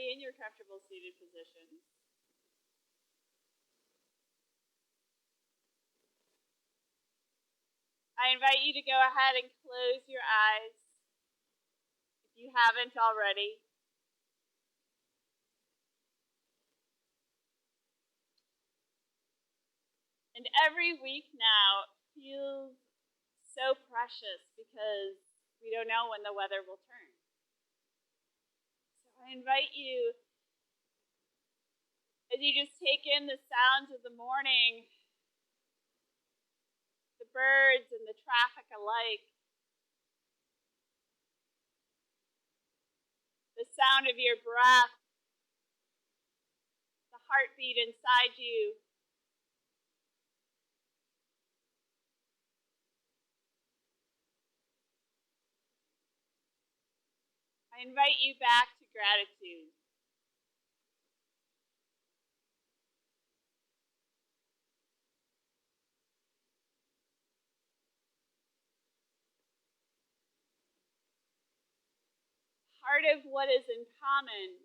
already in your comfortable seated position. I invite you to go ahead and close your eyes if you haven't already. And every week now feels so precious because we don't know when the weather will turn. So I invite you, as you just take in the sounds of the morning, the birds and the traffic alike, the sound of your breath, the heartbeat inside you, I invite you back to gratitude. Part of what is in common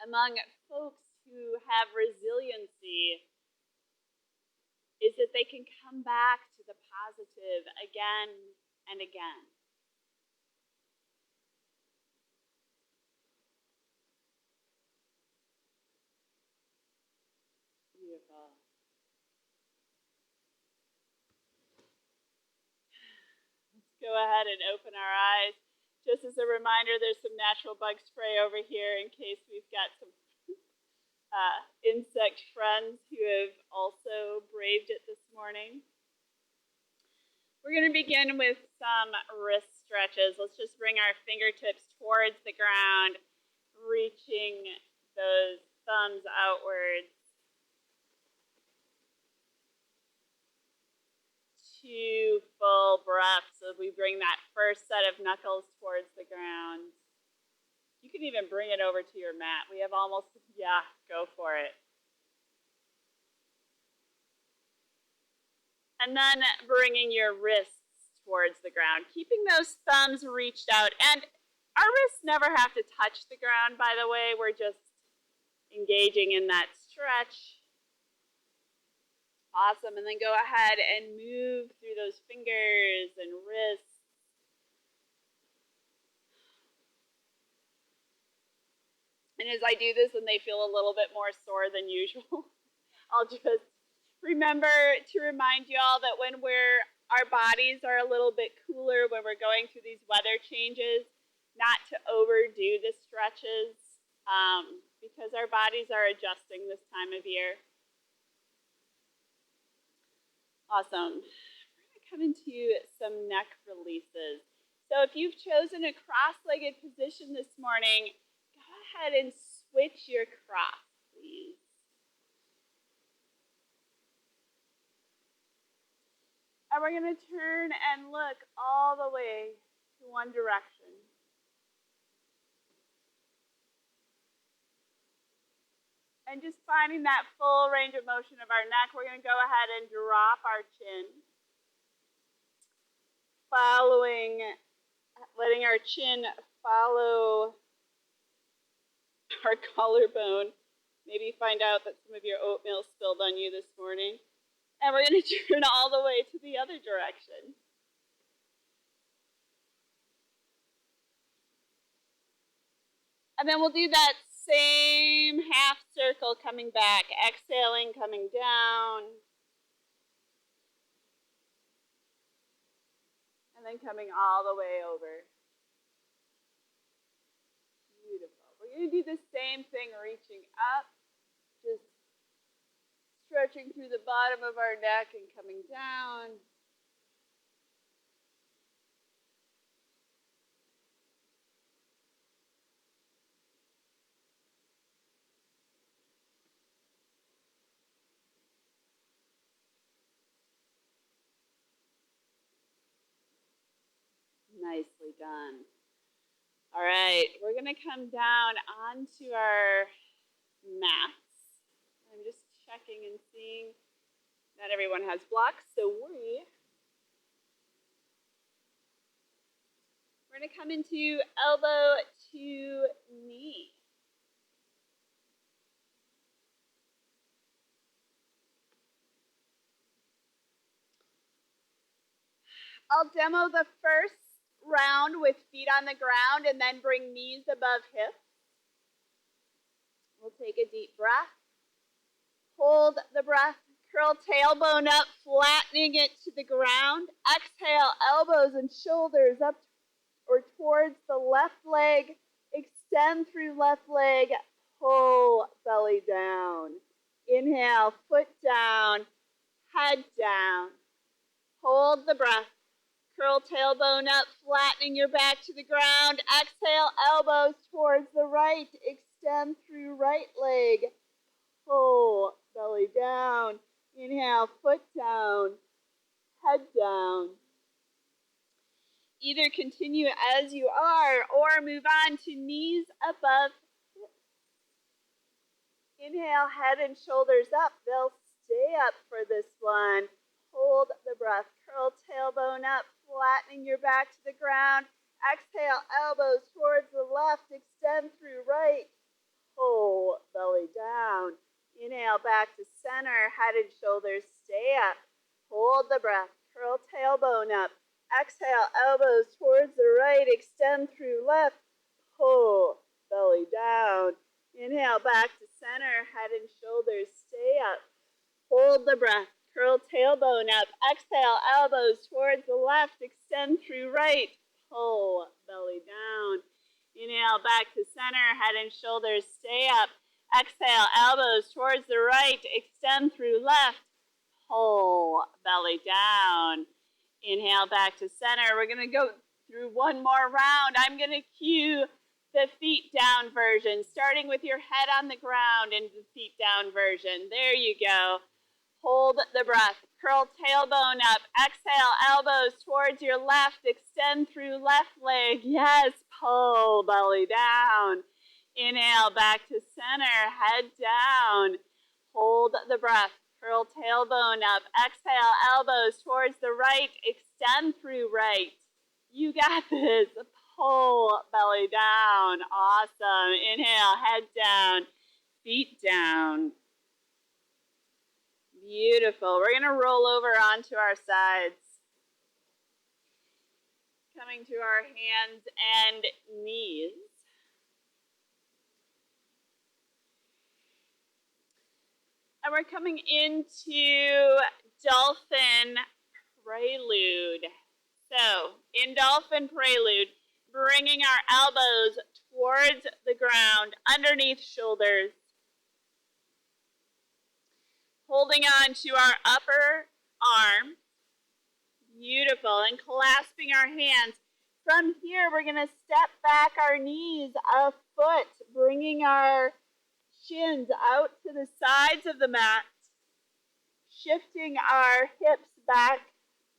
among folks who have resiliency is that they can come back to the positive again and again. Beautiful. Let's go ahead and open our eyes. Just as a reminder, there's some natural bug spray over here in case we've got some insect friends who have also braved it this morning. We're going to begin with some wrist stretches. Let's just bring our fingertips towards the ground, reaching those thumbs outwards. 2 full breaths as we bring that first set of knuckles towards the ground. You can even bring it over to your mat. We have almost, go for it. And then bringing your wrists towards the ground, keeping those thumbs reached out. And our wrists never have to touch the ground, by the way. We're just engaging in that stretch. Awesome. And then go ahead and move through those fingers and wrists. And as I do this and they feel a little bit more sore than usual, I'll just remember to remind you all that when our bodies are a little bit cooler, when we're going through these weather changes, not to overdo the stretches because our bodies are adjusting this time of year. Awesome. We're going to come into some neck releases. So if you've chosen a cross-legged position this morning, go ahead and switch your cross, please. And we're going to turn and look all the way to one direction. And just finding that full range of motion of our neck, we're going to go ahead and drop our chin. Letting our chin follow our collarbone. Maybe find out that some of your oatmeal spilled on you this morning. And we're going to turn all the way to the other direction. And then we'll do that same half circle coming back, exhaling, coming down. And then coming all the way over. Beautiful. We're going to do the same thing, reaching up, just stretching through the bottom of our neck and coming down. Nicely done. All right, we're going to come down onto our mats. I'm just checking and seeing not everyone has blocks, so we're going to come into elbow to knee. I'll demo the first round with feet on the ground and then bring knees above hips. We'll take a deep breath. Hold the breath. Curl tailbone up, flattening it to the ground. Exhale, elbows and shoulders up or towards the left leg. Extend through left leg. Pull belly down. Inhale, foot down, head down. Hold the breath. Curl tailbone up, flattening your back to the ground. Exhale, elbows towards the right. Extend through right leg. Pull belly down. Inhale, foot down, head down. Either continue as you are or move on to knees above hips. Inhale, head and shoulders up. They'll stay up for this one. Hold the breath. Curl tailbone up, flattening your back to the ground. Exhale, elbows towards the left. Extend through right. Pull belly down. Inhale, back to center. Head and shoulders stay up. Hold the breath. Curl tailbone up. Exhale, elbows towards the right. Extend through left. Pull belly down. Inhale, back to center. Head and shoulders stay up. Hold the breath. Curl tailbone up. Exhale, elbows towards the left. Extend through right. Pull belly down. Inhale, back to center. Head and shoulders stay up. Exhale, elbows towards the right. Extend through left. Pull belly down. Inhale, back to center. We're going to go through one more round. I'm going to cue the feet down version, starting with your head on the ground in the feet down version. There you go. Hold the breath. Curl tailbone up. Exhale, elbows towards your left. Extend through left leg. Yes, pull belly down. Inhale, back to center. Head down. Hold the breath. Curl tailbone up. Exhale, elbows towards the right. Extend through right. You got this. Pull belly down. Awesome. Inhale, head down. Feet down. Beautiful. We're going to roll over onto our sides. Coming to our hands and knees. And we're coming into Dolphin Prelude. So, in Dolphin Prelude, bringing our elbows towards the ground, underneath shoulders. Holding on to our upper arm. Beautiful. And clasping our hands. From here, we're going to step back our knees a foot, bringing our shins out to the sides of the mat. Shifting our hips back,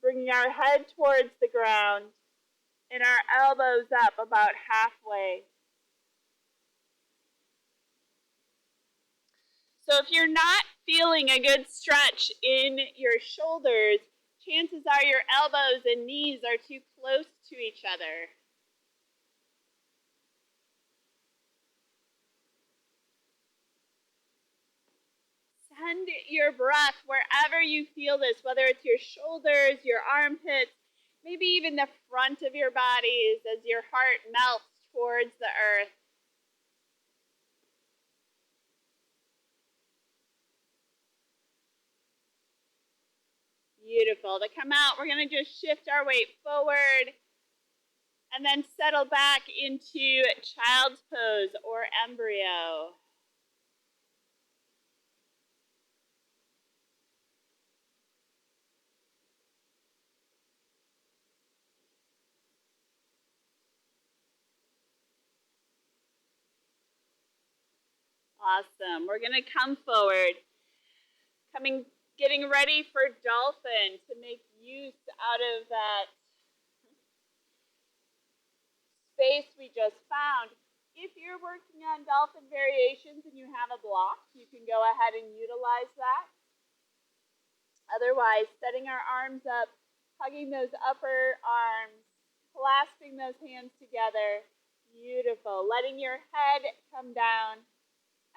bringing our head towards the ground. And our elbows up about halfway. So if you're not feeling a good stretch in your shoulders, chances are your elbows and knees are too close to each other. Send your breath wherever you feel this, whether it's your shoulders, your armpits, maybe even the front of your bodies as your heart melts towards the earth. Beautiful. To come out, we're going to just shift our weight forward and then settle back into child's pose or embryo. Awesome. We're going to come forward. Getting ready for dolphin to make use out of that space we just found. If you're working on dolphin variations and you have a block, you can go ahead and utilize that. Otherwise, setting our arms up, hugging those upper arms, clasping those hands together, Beautiful. Letting your head come down.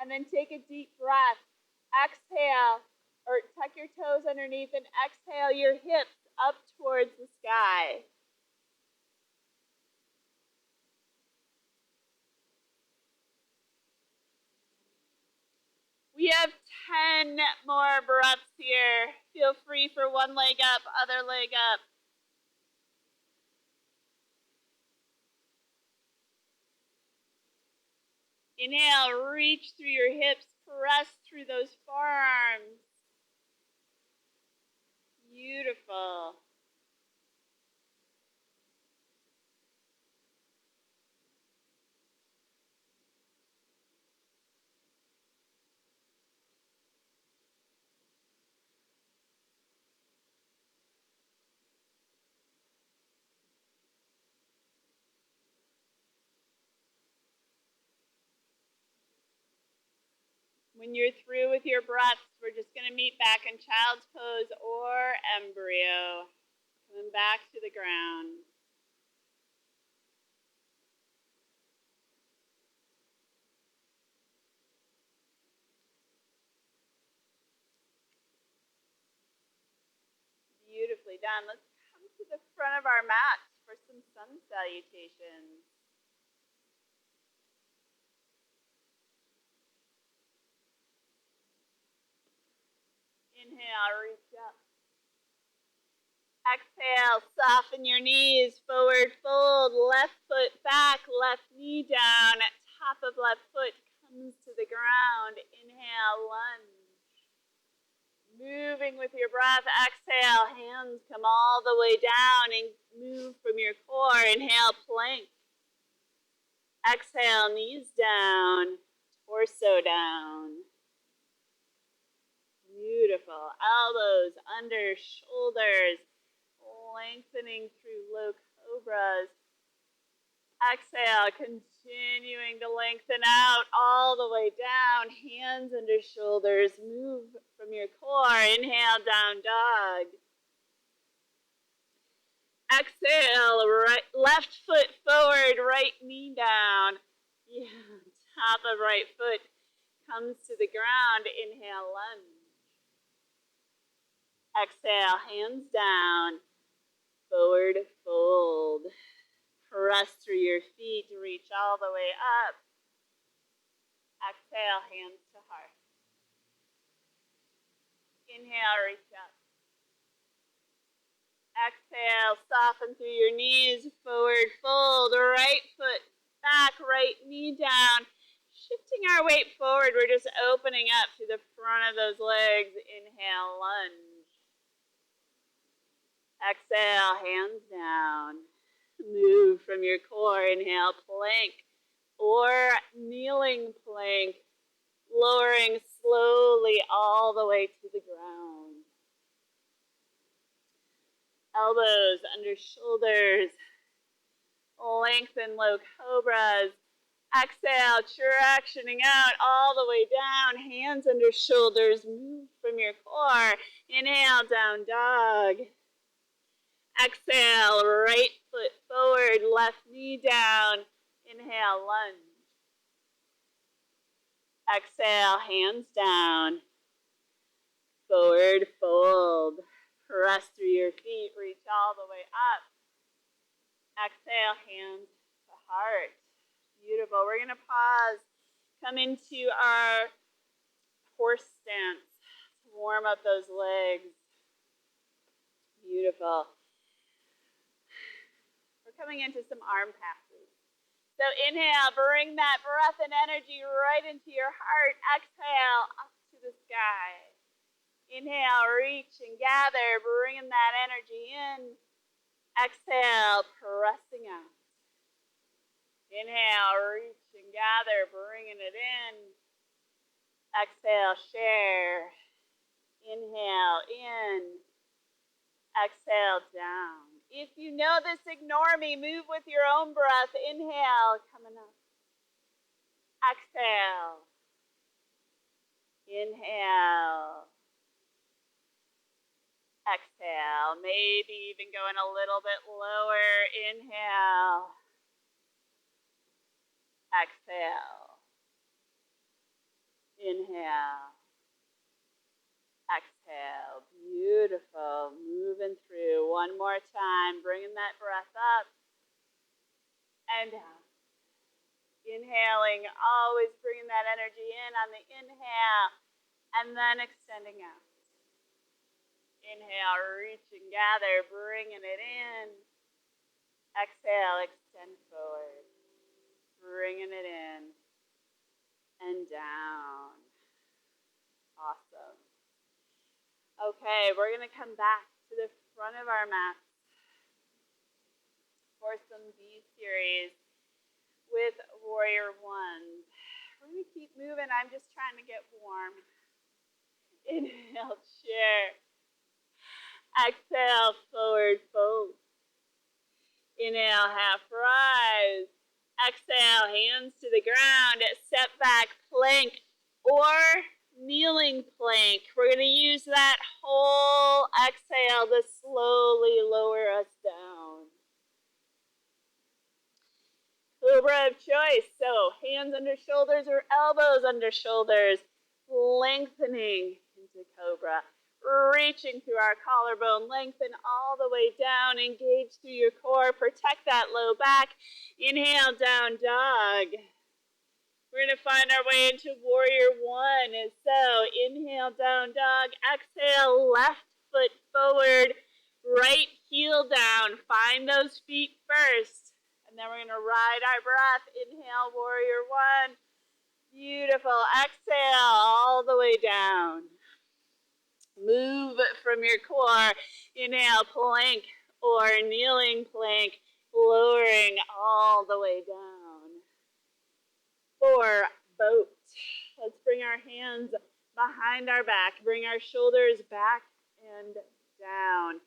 And then take a deep breath. Exhale, or tuck your toes underneath and exhale your hips up towards the sky. We have 10 more breaths here. Feel free for one leg up, other leg up. Inhale, reach through your hips, press through those forearms. Beautiful. When you're through with your breaths, we're just going to meet back in child's pose or embryo. Coming back to the ground. Beautifully done. Let's come to the front of our mat for some sun salutations. Inhale, reach up. Exhale, soften your knees, forward fold, left foot back, left knee down, top of left foot comes to the ground. Inhale, lunge. Moving with your breath, exhale, hands come all the way down and move from your core. Inhale, plank. Exhale, knees down, torso down. Beautiful. Elbows under shoulders, lengthening through low cobras. Exhale, continuing to lengthen out all the way down, hands under shoulders, move from your core. Inhale, down dog. Exhale, right, left foot forward, right knee down. Yeah, top of right foot comes to the ground. Inhale, lunge. Exhale, hands down, forward fold. Press through your feet, reach all the way up. Exhale, hands to heart. Inhale, reach up. Exhale, soften through your knees, forward fold, right foot back, right knee down. Shifting our weight forward, we're just opening up to the front of those legs. Inhale, lunge. Exhale, hands down. Move from your core. Inhale, plank or kneeling plank, lowering slowly all the way to the ground. Elbows under shoulders, lengthen low cobras. Exhale, tractioning out all the way down, hands under shoulders, move from your core. Inhale, down dog. Exhale, right foot forward, left knee down. Inhale, lunge. Exhale, hands down. Forward fold. Press through your feet, reach all the way up. Exhale, hands to heart. Beautiful. We're going to pause, come into our horse stance to warm up those legs. Beautiful. We're coming into some arm passes. So inhale, bring that breath and energy right into your heart. Exhale, up to the sky. Inhale, reach and gather, bringing that energy in. Exhale, pressing out. Inhale, reach and gather, bringing it in. Exhale, share. Inhale, in. Exhale, down. If you know this, ignore me. Move with your own breath. Inhale, coming up. Exhale. Inhale. Exhale. Maybe even going a little bit lower. Inhale. Exhale. Inhale. Exhale. Beautiful. Moving through. One more time. Bringing that breath up and down. Inhaling, always bringing that energy in on the inhale, and then extending out. Inhale, reach and gather, bringing it in. Exhale, extend forward, bringing it in and down. Awesome. Okay, we're going to come back to the front of our mat for some B series with Warrior Ones. We're going to keep moving. I'm just trying to get warm. Inhale, chair. Exhale, forward fold. Inhale, half rise. Exhale, hands to the ground. Step back, plank or kneeling plank. We're going to use that whole exhale to slowly lower us down. Cobra of choice. So hands under shoulders or elbows under shoulders. Lengthening into cobra. Reaching through our collarbone. Lengthen all the way down. Engage through your core. Protect that low back. Inhale, down dog. We're going to find our way into Warrior One. So inhale, down dog. Exhale, left foot forward. Right heel down. Find those feet first. And then we're going to ride our breath. Inhale, Warrior One. Beautiful. Exhale, all the way down. Move from your core. Inhale, plank or kneeling plank. Lowering all the way down. For boat. Let's bring our hands behind our back. Bring our shoulders back and down.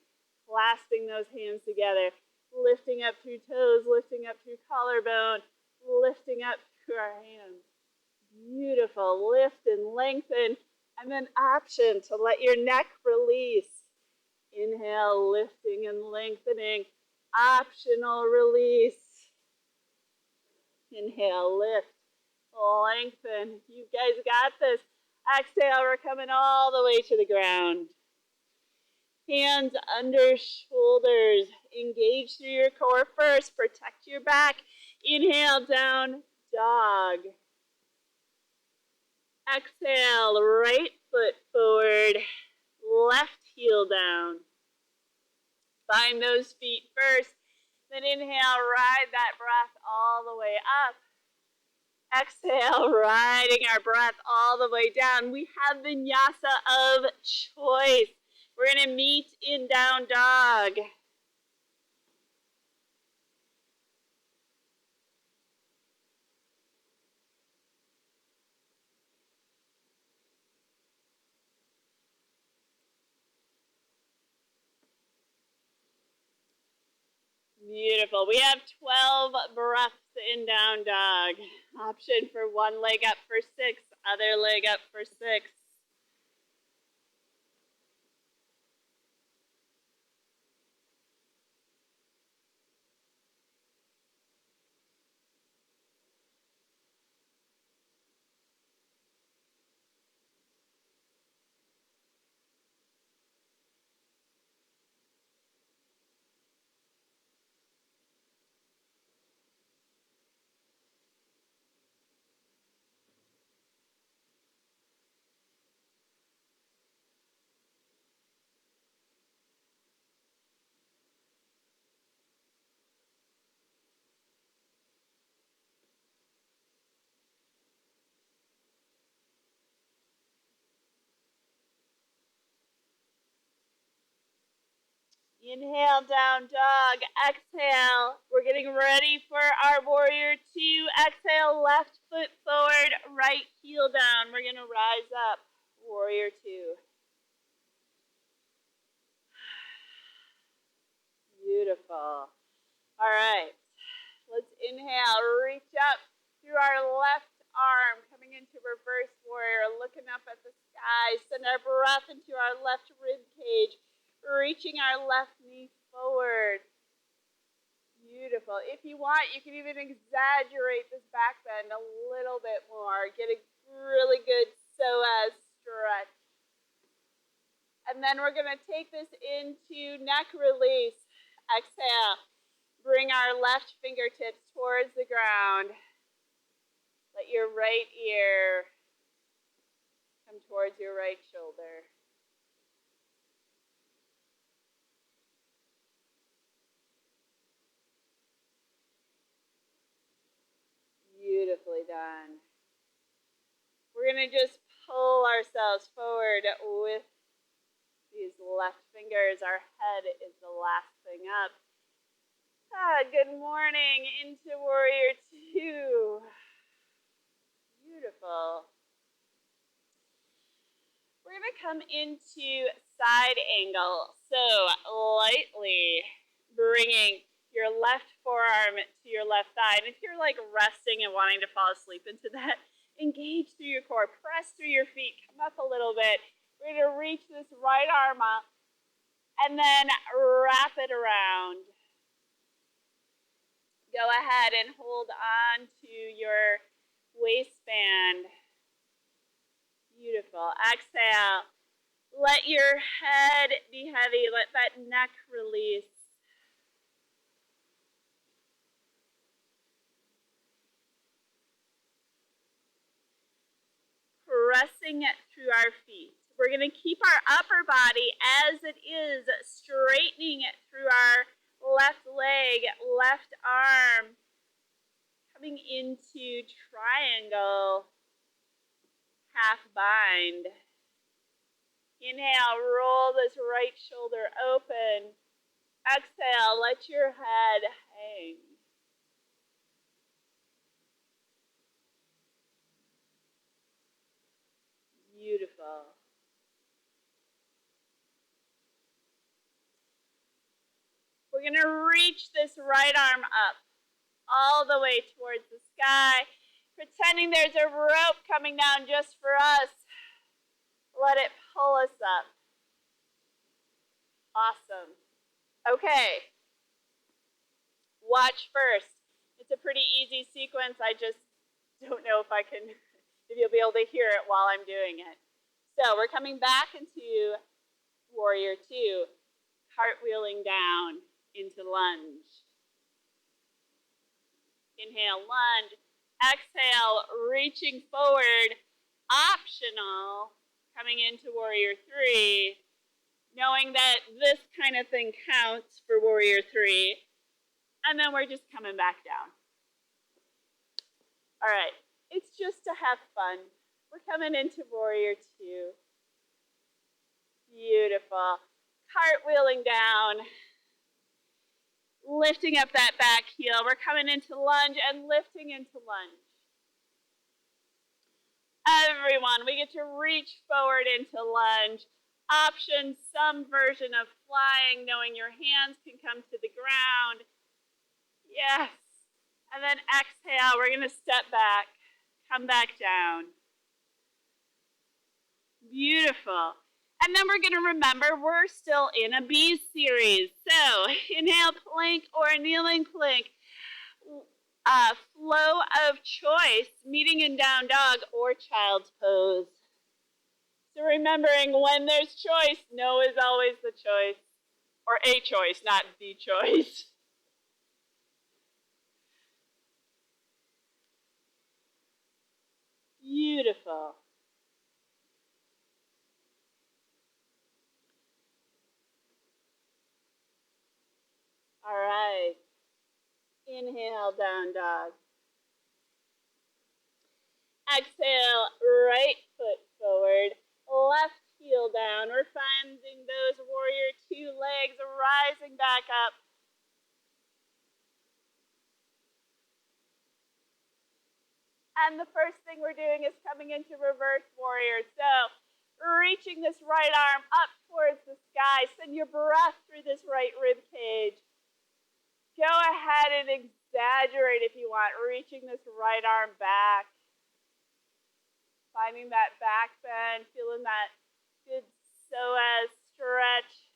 Clasping those hands together. Lifting up through toes, lifting up through collarbone, lifting up through our hands. Beautiful. Lift and lengthen. And then option to let your neck release. Inhale, lifting and lengthening. Optional release. Inhale, lift, lengthen. You guys got this. Exhale, we're coming all the way to the ground. Hands under shoulders. Engage through your core first. Protect your back. Inhale, down dog. Exhale, right foot forward. Left heel down. Find those feet first. Then inhale, ride that breath all the way up. Exhale, riding our breath all the way down. We have vinyasa of choice. We're going to meet in down dog. Beautiful. We have 12 breaths in down dog. Option for one leg up for 6, other leg up for 6. Inhale, down dog. Exhale. We're getting ready for our Warrior Two. Exhale, left foot forward, right heel down. We're going to rise up. Warrior Two. Beautiful. All right. Let's inhale. Reach up through our left arm, coming into reverse warrior, looking up at the sky. Send our breath into our left rib cage, reaching our left knee forward. Beautiful. If you want, you can even exaggerate this back bend a little bit more. Get a really good psoas stretch. And then we're going to take this into neck release. Exhale. Bring our left fingertips towards the ground. Let your right ear come towards your right shoulder. Beautifully done. We're going to just pull ourselves forward with these left fingers. Our head is the last thing up. Good morning into Warrior 2. Beautiful. We're going to come into side angle. So lightly bringing your left forearm to your left thigh. And if you're like resting and wanting to fall asleep into that, engage through your core. Press through your feet. Come up a little bit. We're going to reach this right arm up and then wrap it around. Go ahead and hold on to your waistband. Beautiful. Exhale. Let your head be heavy. Let that neck release. Pressing it through our feet. We're going to keep our upper body as it is, straightening it through our left leg, left arm, coming into triangle, half bind. Inhale, roll this right shoulder open. Exhale, let your head hang. Beautiful. We're going to reach this right arm up all the way towards the sky, pretending there's a rope coming down just for us. Let it pull us up. Awesome. Okay. Watch first. It's a pretty easy sequence. I just don't know if you'll be able to hear it while I'm doing it. So we're coming back into Warrior 2, cartwheeling down into lunge. Inhale, lunge. Exhale, reaching forward. Optional, coming into Warrior 3, knowing that this kind of thing counts for Warrior 3. And then we're just coming back down. All right, it's just to have fun. We're coming into Warrior 2. Beautiful. Cartwheeling down. Lifting up that back heel. We're coming into lunge and lifting into lunge. Everyone, we get to reach forward into lunge. Option, some version of flying, knowing your hands can come to the ground. Yes. And then exhale, we're going to step back, come back down. Beautiful. And then we're going to remember we're still in a B series. So inhale, plank or kneeling plank. Flow of choice, meeting in down dog or child's pose. So remembering when there's choice, no is always the choice. Or a choice, not the choice. Beautiful. All right. Inhale, down dog. Exhale, right foot forward, left heel down. We're finding those Warrior 2 legs rising back up. And the first thing we're doing is coming into reverse warrior. So reaching this right arm up towards the sky. Send your breath through this right rib cage. Go ahead and exaggerate if you want, reaching this right arm back. Finding that back bend, feeling that good psoas stretch.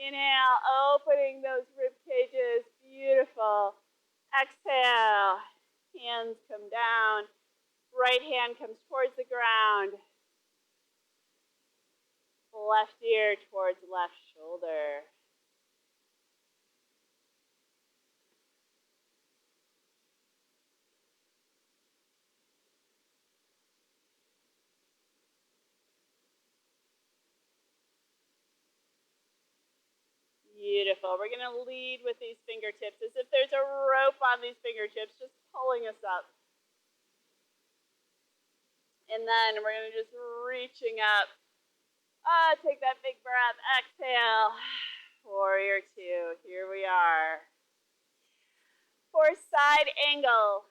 Inhale, opening those rib cages. Beautiful. Beautiful. Exhale. Hands come down. Right hand comes towards the ground. Left ear towards left shoulder. Beautiful. We're going to lead with these fingertips as if there's a rope on these fingertips just pulling us up. And then we're going to just reaching up. Take that big breath. Exhale. Warrior two. Here we are. For side angle.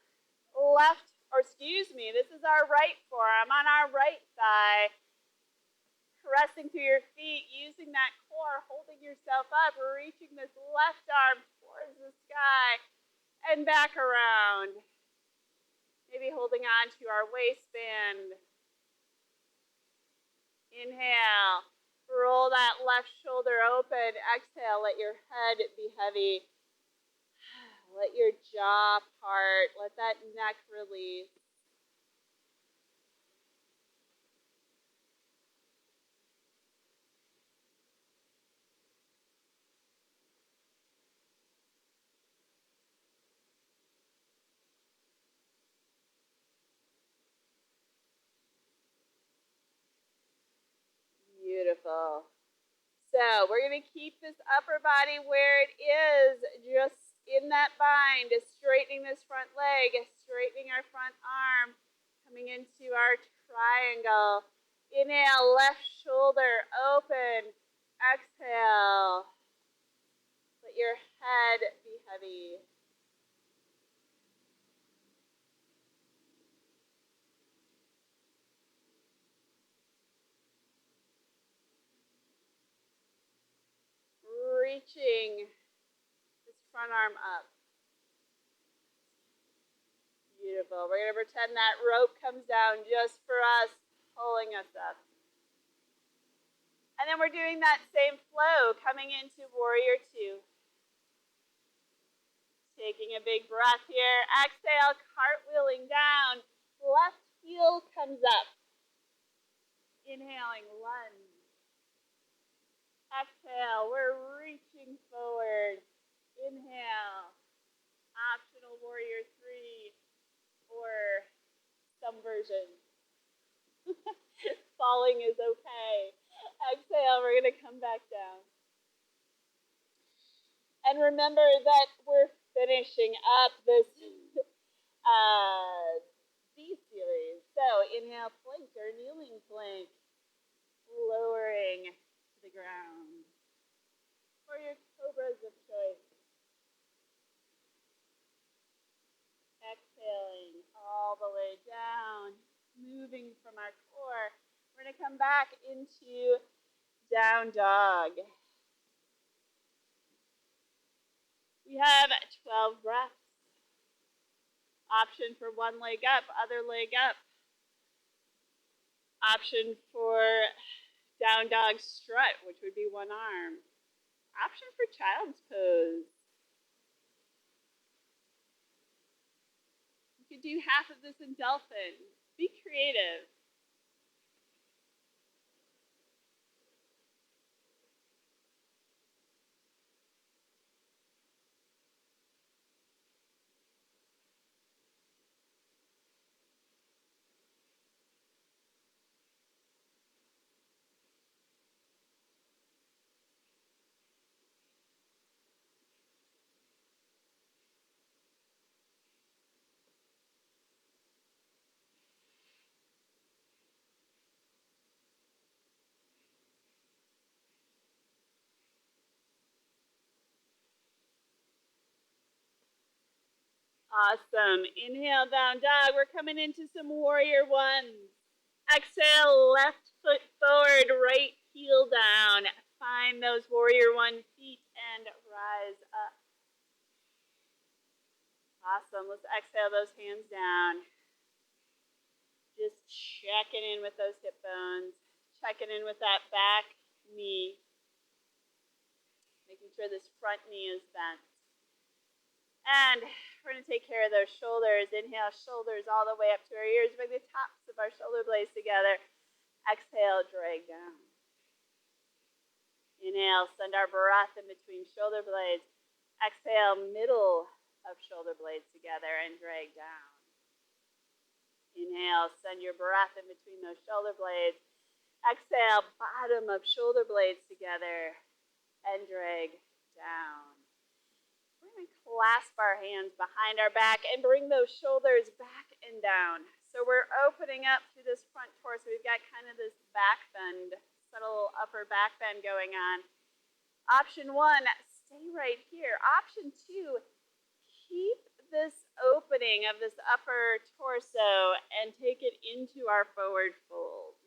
This is our right forearm on our right thigh. Pressing through your feet, using that core, holding yourself up, reaching this left arm towards the sky and back around. Maybe holding on to our waistband. Inhale, roll that left shoulder open. Exhale, let your head be heavy. Let your jaw part, let that neck release. Beautiful. So we're going to keep this upper body where it is, just in that bind, straightening this front leg, straightening our front arm, coming into our triangle. Inhale, left shoulder open. Exhale. Let your head be heavy. Reaching this front arm up. Beautiful. We're going to pretend that rope comes down just for us, pulling us up. And then we're doing that same flow, coming into warrior two. Taking a big breath here. Exhale, cartwheeling down. Left heel comes up. Inhaling, lunge. Exhale, we're reaching forward. Inhale. Optional warrior three or some version. Falling is okay. Exhale, we're going to come back down. And remember that we're finishing up this B series. So inhale, plank or kneeling plank. Lowering to the ground. Or your cobras of choice. Exhaling all the way down. Moving from our core. We're going to come back into down dog. We have 12 breaths. Option for one leg up, other leg up. Option for down dog strut, which would be one arm. Option for child's pose. You could do half of this in dolphin. Be creative. Awesome. Inhale, down dog. We're coming into some warrior ones. Exhale, left foot forward, right heel down. Find those warrior one feet and rise up. Awesome. Let's exhale those hands down. Just checking in with those hip bones. Checking in with that back knee. Making sure this front knee is bent. And we're going to take care of those shoulders. Inhale, shoulders all the way up to our ears. Bring the tops of our shoulder blades together. Exhale, drag down. Inhale, send our breath in between shoulder blades. Exhale, middle of shoulder blades together and drag down. Inhale, send your breath in between those shoulder blades. Exhale, bottom of shoulder blades together and drag down. We're going to clasp our hands behind our back and bring those shoulders back and down. So we're opening up through this front torso. We've got kind of this back bend, subtle upper back bend going on. Option 1, stay right here. Option 2, keep this opening of this upper torso and take it into our forward fold.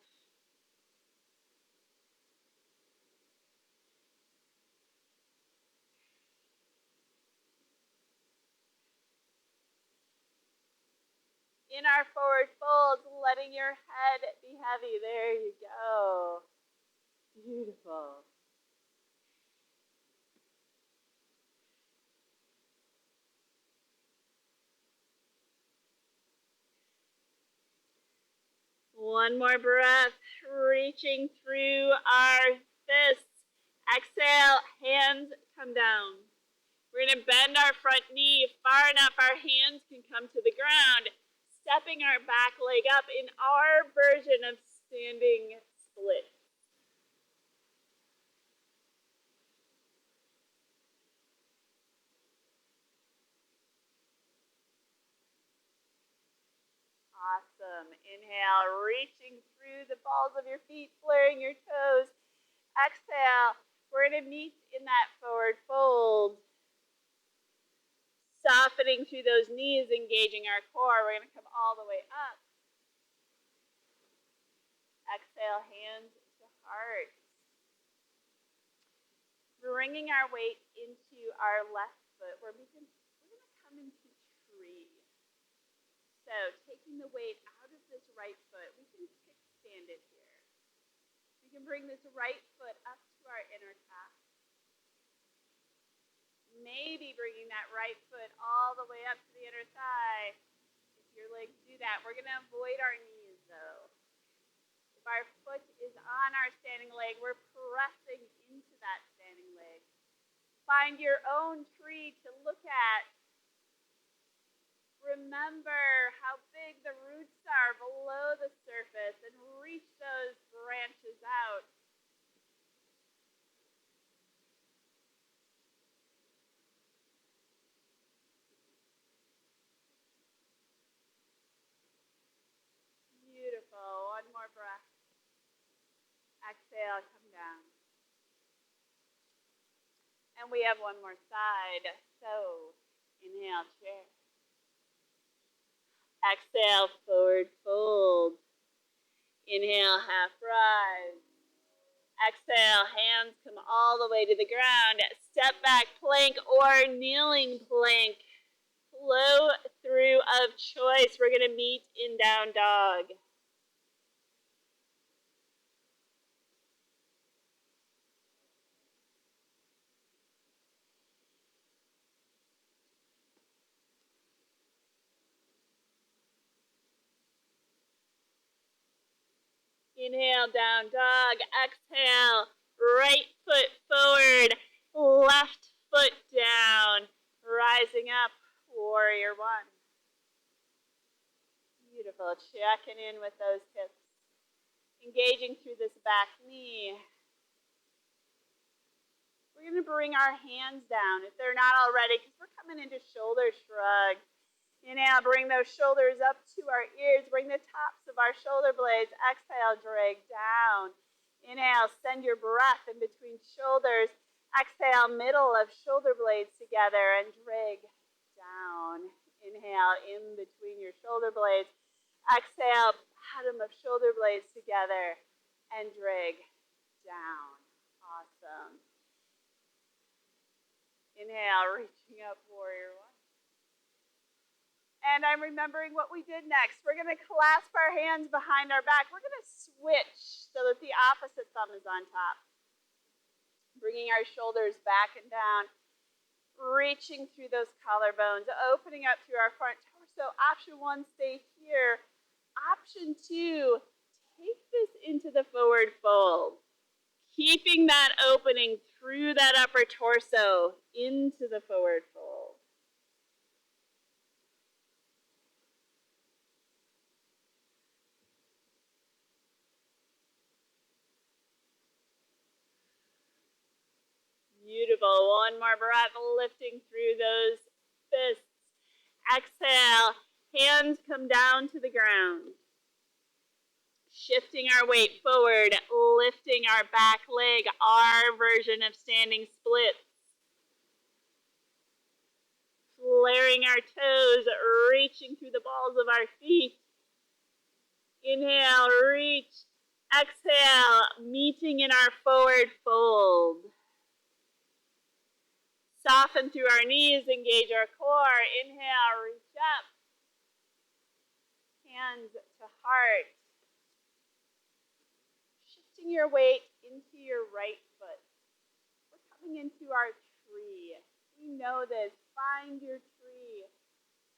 In our forward fold, letting your head be heavy. There you go. Beautiful. One more breath, reaching through our fists. Exhale, hands come down. We're going to bend our front knee far enough our hands can come to the ground, stepping our back leg up in our version of standing split. Awesome. Inhale, reaching through the balls of your feet, flaring your toes. Exhale, we're going to meet in that forward fold. Softening through those knees, engaging our core. We're going to come all the way up. Exhale, hands to heart. Bringing our weight into our left foot. We're going to come into tree. So taking the weight out of this right foot, we can kickstand it here. We can bring this right foot up to our inner calf. Maybe bringing that right foot all the way up to the inner thigh. If your legs do that, we're going to avoid our knees though. If our foot is on our standing leg, we're pressing into that standing leg. Find your own tree to look at. Remember how big the roots are below the surface and reach those branches out. Beautiful. One more breath. Exhale, come down. And we have one more side. So, inhale, chair. Exhale, forward fold. Inhale, half rise. Exhale, hands come all the way to the ground. Step back plank or kneeling plank. Flow through of choice. We're going to meet in down dog. Inhale, down dog. Exhale, right foot forward, left foot down. Rising up, warrior one. Beautiful. Checking in with those hips. Engaging through this back knee. We're going to bring our hands down if they're not already, because we're coming into shoulder shrug. Inhale, bring those shoulders up to our ears. Bring the tops of our shoulder blades. Exhale, drag down. Inhale, send your breath in between shoulders. Exhale, middle of shoulder blades together and drag down. Inhale, in between your shoulder blades. Exhale, bottom of shoulder blades together and drag down. Awesome. Inhale, reaching up, warrior one. And I'm remembering what we did next. We're going to clasp our hands behind our back. We're going to switch so that the opposite thumb is on top. Bringing our shoulders back and down. reaching through those collarbones, opening up through our front torso. Option 1, stay here. Option 2, take this into the forward fold. Keeping that opening through that upper torso into the forward fold. Beautiful. One more breath, lifting through those fists. Exhale, hands come down to the ground. Shifting our weight forward, lifting our back leg, our version of standing splits. Flaring our toes, reaching through the balls of our feet. Inhale, reach. Exhale, meeting in our forward fold. Soften through our knees, engage our core. Inhale, reach up. Hands to heart. Shifting your weight into your right foot. We're coming into our tree. We know this. Find your tree.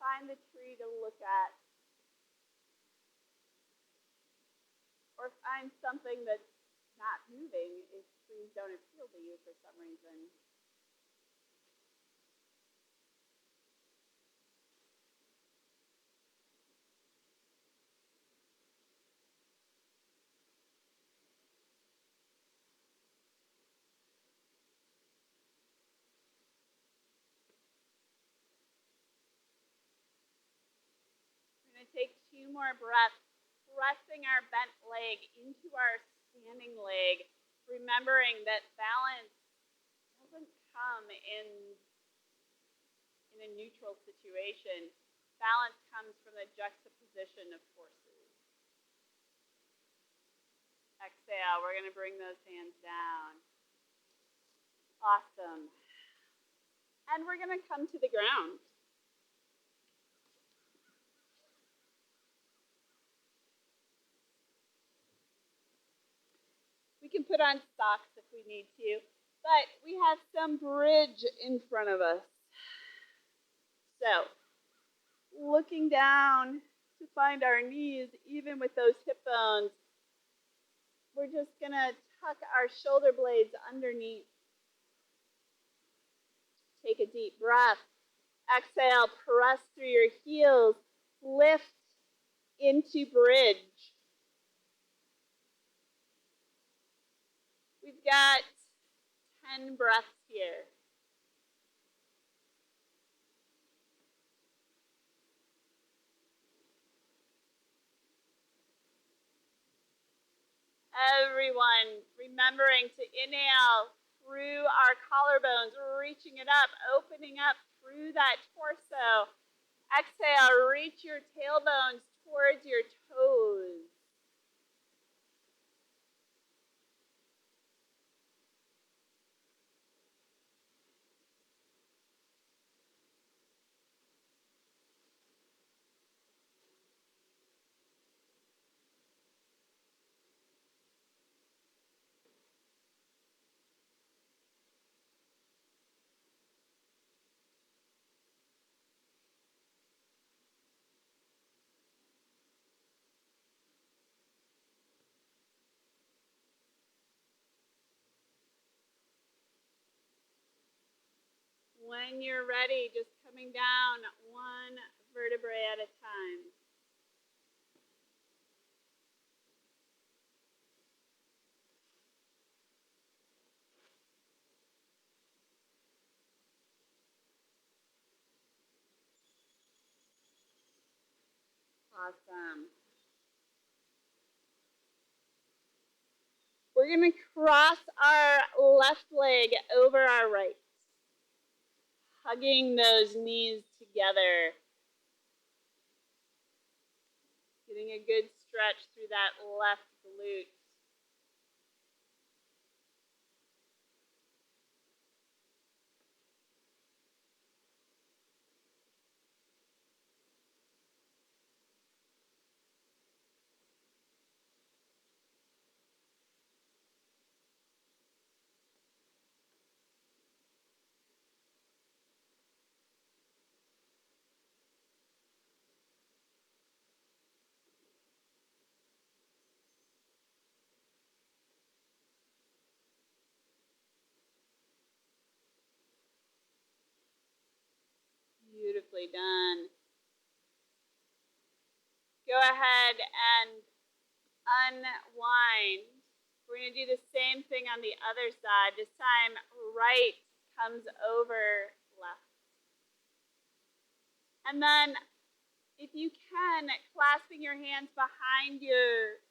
Find the tree to look at. Or find something that's not moving if trees don't appeal to you for some reason. We're going to take 2 more breaths, pressing our bent leg into our standing leg, remembering that balance doesn't come in a neutral situation. Balance comes from the juxtaposition of forces. Exhale, we're going to bring those hands down. Awesome. And we're going to come to the ground. We can put on socks if we need to, but we have some bridge in front of us. So, looking down to find our knees, even with those hip bones, we're just going to tuck our shoulder blades underneath. Take a deep breath. Exhale, press through your heels. Lift into bridge. We've got 10 breaths here. Everyone, remembering to inhale through our collarbones, reaching it up, opening up through that torso. Exhale, reach your tailbones towards your toes. When you're ready, just coming down one vertebrae at a time. Awesome. We're going to cross our left leg over our right, hugging those knees together. Getting a good stretch through that left glute. Nicely done. Go ahead and unwind. We're going to do the same thing on the other side. This time, right comes over left. And then, if you can, clasping your hands behind your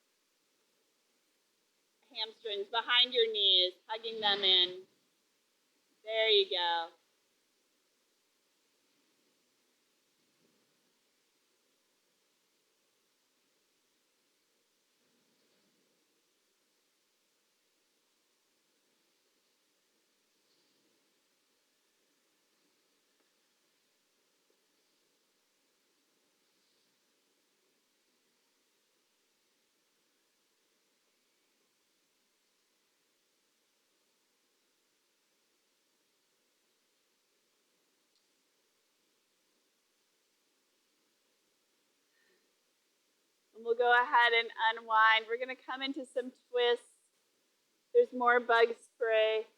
hamstrings, behind your knees, hugging them in. There you go. And we'll go ahead and unwind. We're going to come into some twists. There's more bug spray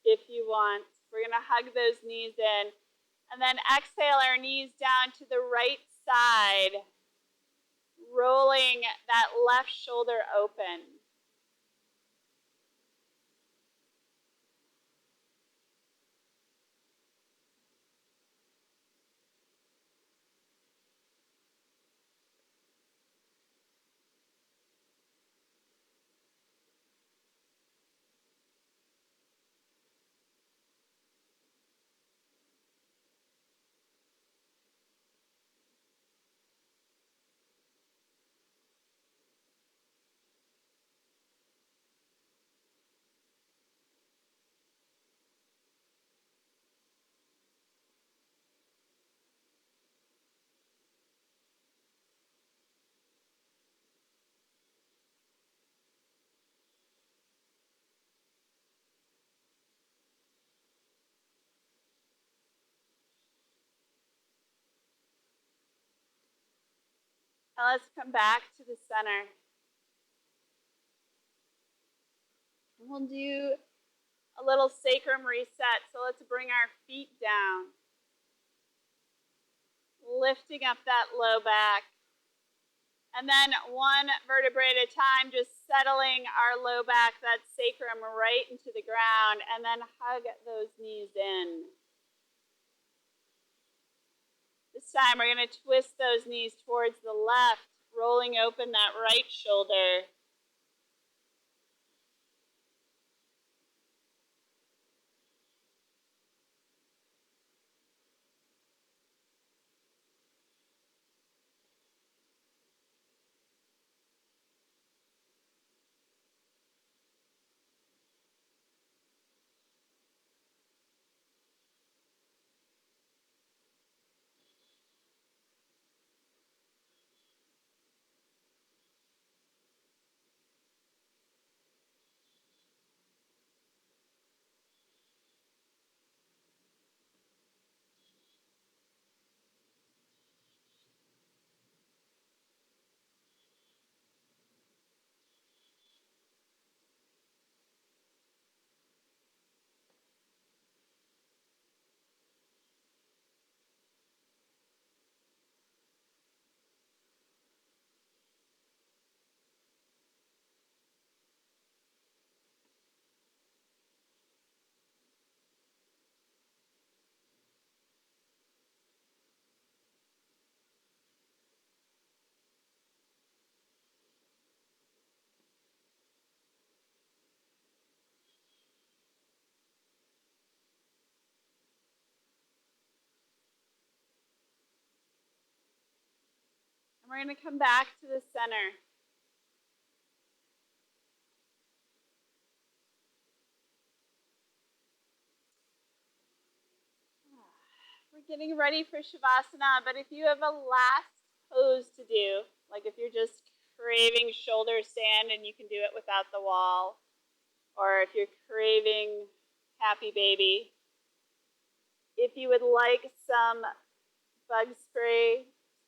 if you want. We're going to hug those knees in. And then exhale our knees down to the right side, rolling that left shoulder open. Now let's come back to the center. We'll do a little sacrum reset. So let's bring our feet down, lifting up that low back. And then one vertebrae at a time, just settling our low back, that sacrum right into the ground, and then hug those knees in. This time we're going to twist those knees towards the left, rolling open that right shoulder. And we're going to come back to the center. We're getting ready for Shavasana, but if you have a last pose to do, like if you're just craving shoulder stand and you can do it without the wall, or if you're craving happy baby, if you would like some bug spray,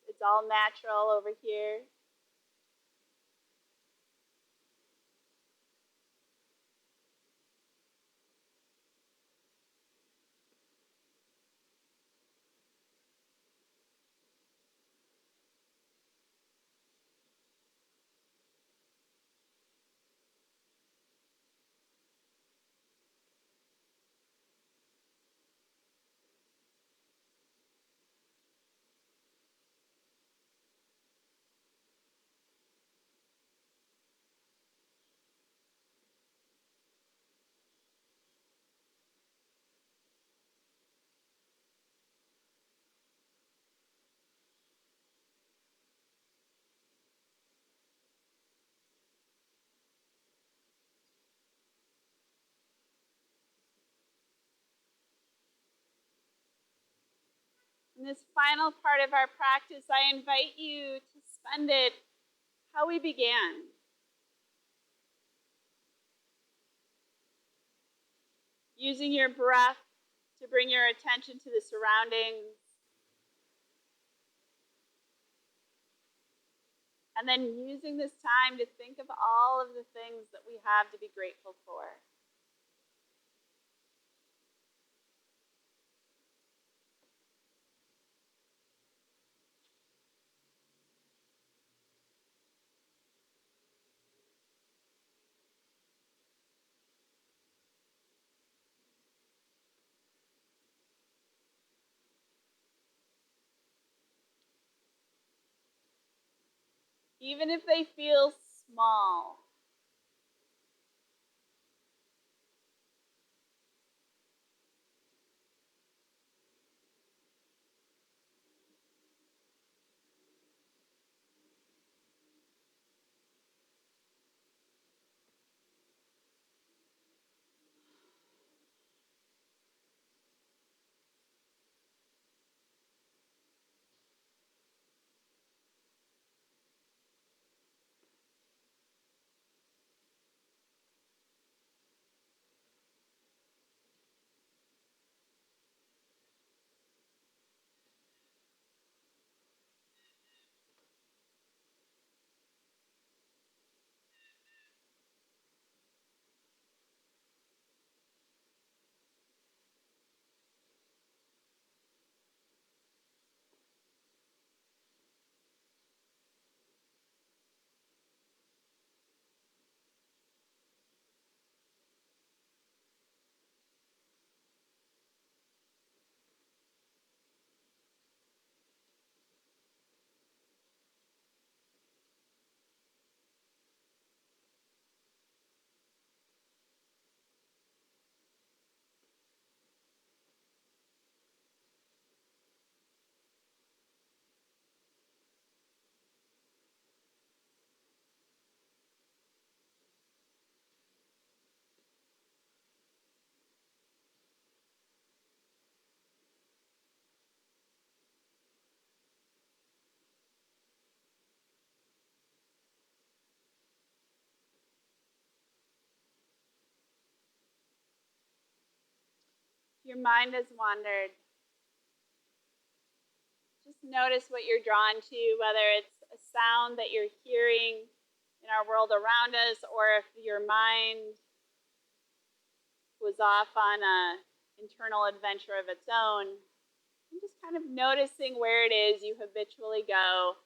it's all natural over here. this final part of our practice, I invite you to spend it how we began. Using your breath to bring your attention to the surroundings. And then using this time to think of all of the things that we have to be grateful for. Even if they feel small. Your mind has wandered. Just notice what you're drawn to, whether it's a sound that you're hearing in our world around us, or if your mind was off on an internal adventure of its own. And just kind of noticing where it is you habitually go.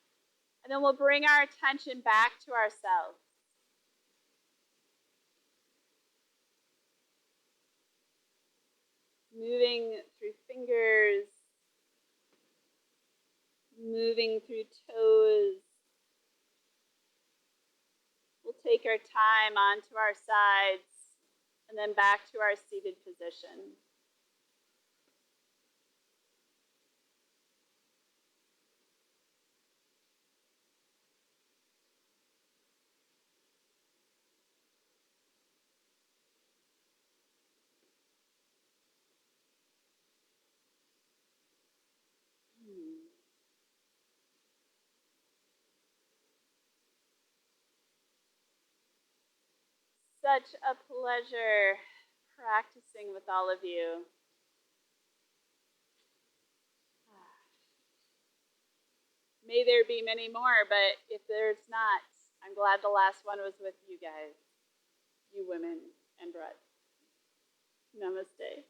And then we'll bring our attention back to ourselves. Moving through fingers, moving through toes. We'll take our time onto our sides and then back to our seated position. Such a pleasure practicing with all of you. May there be many more, but if there's not, I'm glad the last one was with you guys, you women and Brett. Namaste.